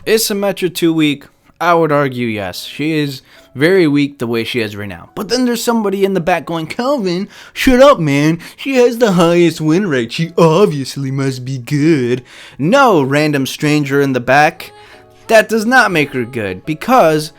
Is Symmetra too weak? I would argue yes. She is very weak the way she is right now. But then there's somebody in the back going, Calvin, shut up, man. She has the highest win rate. She obviously must be good. No, random stranger in the back. That does not make her good because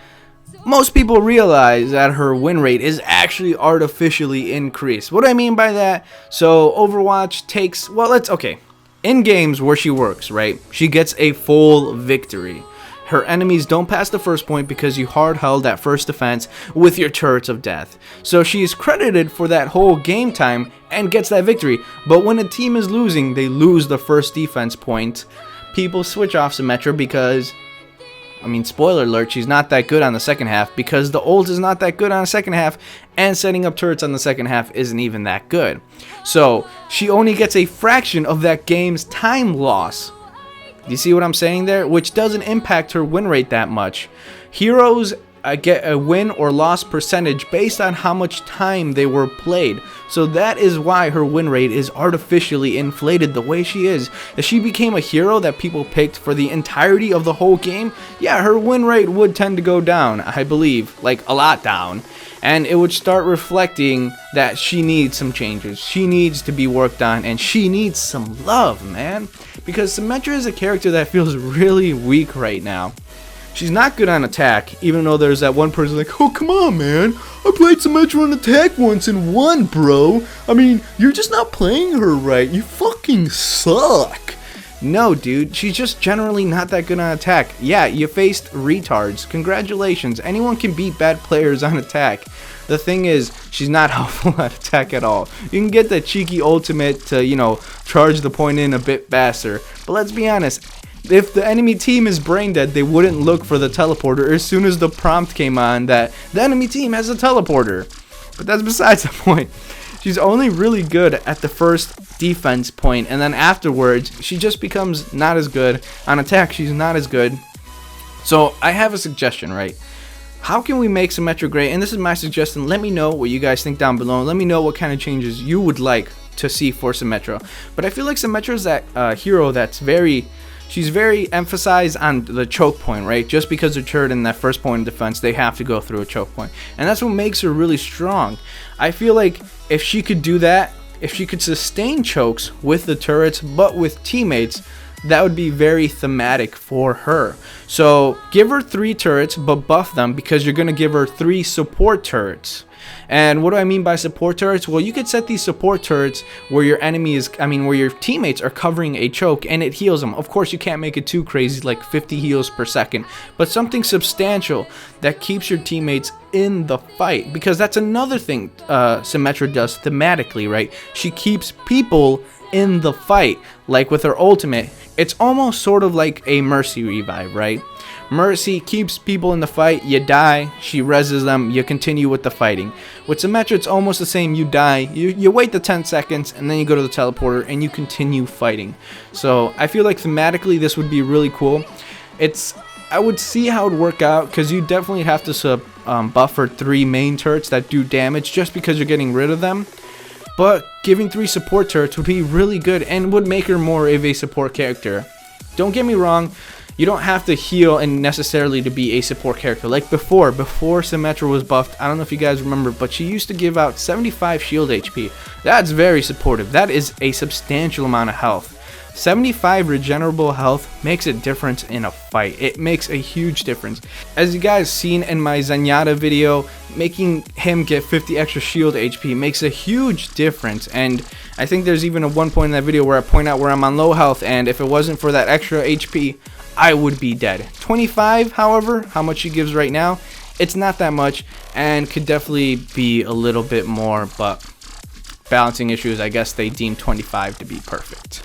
most people realize that her win rate is actually artificially increased. What do I mean by that? So Overwatch takes, okay. In games where she works, right, she gets a full victory. Her enemies don't pass the first point because you hard held that first defense with your turrets of death. So she is credited for that whole game time and gets that victory. But when a team is losing, they lose the first defense point. People switch off Symmetra because, spoiler alert, she's not that good on the second half because the ult is not that good on the second half and setting up turrets on the second half isn't even that good. So she only gets a fraction of that game's time loss. You see what I'm saying there? Which doesn't impact her win rate that much. Heroes get a win or loss percentage based on how much time they were played. So that is why her win rate is artificially inflated the way she is. If she became a hero that people picked for the entirety of the whole game, yeah, her win rate would tend to go down, I believe, like a lot down. And it would start reflecting that she needs some changes. She needs to be worked on and she needs some love, man. Because Symmetra is a character that feels really weak right now. She's not good on attack, even though there's that one person like, oh, come on, man. I played Symmetra on attack once and won, bro. You're just not playing her right. You fucking suck. No, dude, she's just generally not that good on attack. Yeah, you faced retards. Congratulations. Anyone can beat bad players on attack. The thing is, she's not helpful at attack at all. You can get the cheeky ultimate to, charge the point in a bit faster. But let's be honest, if the enemy team is brain dead, they wouldn't look for the teleporter as soon as the prompt came on that the enemy team has a teleporter. But that's besides the point. She's only really good at the first defense point, and then afterwards, she just becomes not as good. On attack, she's not as good. So I have a suggestion, right? How can we make Symmetra great? And this is my suggestion. Let me know what you guys think down below. Let me know what kind of changes you would like to see for Symmetra. But I feel like Symmetra is that hero that's she's very emphasized on the choke point, right? Just because they're turret in that first point of defense, they have to go through a choke point. And that's what makes her really strong. I feel like if she could do that, if she could sustain chokes with the turrets, but with teammates, that would be very thematic for her. So give her 3 turrets, but buff them because you're going to give her 3 support turrets. And what do I mean by support turrets? Well, you could set these support turrets where your where your teammates are covering a choke and it heals them. Of course, you can't make it too crazy, like 50 heals per second, but something substantial that keeps your teammates in the fight. Because that's another thing Symmetra does thematically, right? She keeps people in the fight. Like with her ultimate, it's almost sort of like a Mercy revive, right? Mercy keeps people in the fight, you die, she reses them, you continue with the fighting. With Symmetra, it's almost the same, you die, you wait the 10 seconds, and then you go to the teleporter, and you continue fighting. So, I feel like thematically this would be really cool. I would see how it would work out, because you definitely have to buff her 3 main turrets that do damage, just because you're getting rid of them. But giving 3 support turrets would be really good, and would make her more of a support character. Don't get me wrong, you don't have to heal and necessarily to be a support character. Like before Symmetra was buffed, I don't know if you guys remember, but she used to give out 75 shield HP. That's very supportive. That is a substantial amount of health. 75 regenerable health makes a difference in a fight. It makes a huge difference. As you guys seen in my Zenyatta video, making him get 50 extra shield HP makes a huge difference. And I think there's even a one point in that video where I point out where I'm on low health, and if it wasn't for that extra HP, I would be dead. 25, however, how much she gives right now, it's not that much and could definitely be a little bit more, but balancing issues, I guess they deem 25 to be perfect.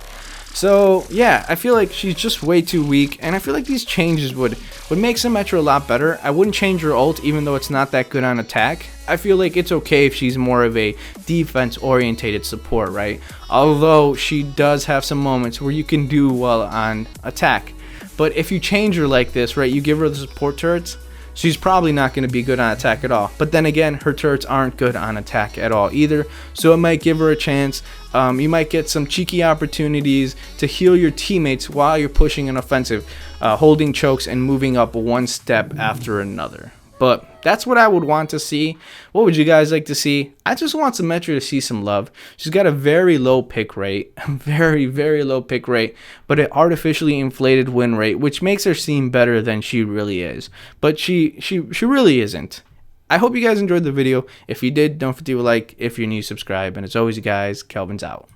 So yeah, I feel like she's just way too weak, and I feel like these changes would make Symmetra a lot better. I wouldn't change her ult, even though it's not that good on attack. I feel like it's okay if she's more of a defense-orientated support, right? Although she does have some moments where you can do well on attack. But if you change her like this, right, you give her the support turrets, she's probably not going to be good on attack at all. But then again, her turrets aren't good on attack at all either, so it might give her a chance. You might get some cheeky opportunities to heal your teammates while you're pushing an offensive, holding chokes and moving up one step after another. But that's what I would want to see. What would you guys like to see? I just want Symmetra to see some love. She's got a very low pick rate, very, very low pick rate, but an artificially inflated win rate, which makes her seem better than she really is. But she really isn't. I hope you guys enjoyed the video. If you did, don't forget to like. If you're new, subscribe. And as always, you guys, Kelvin's out.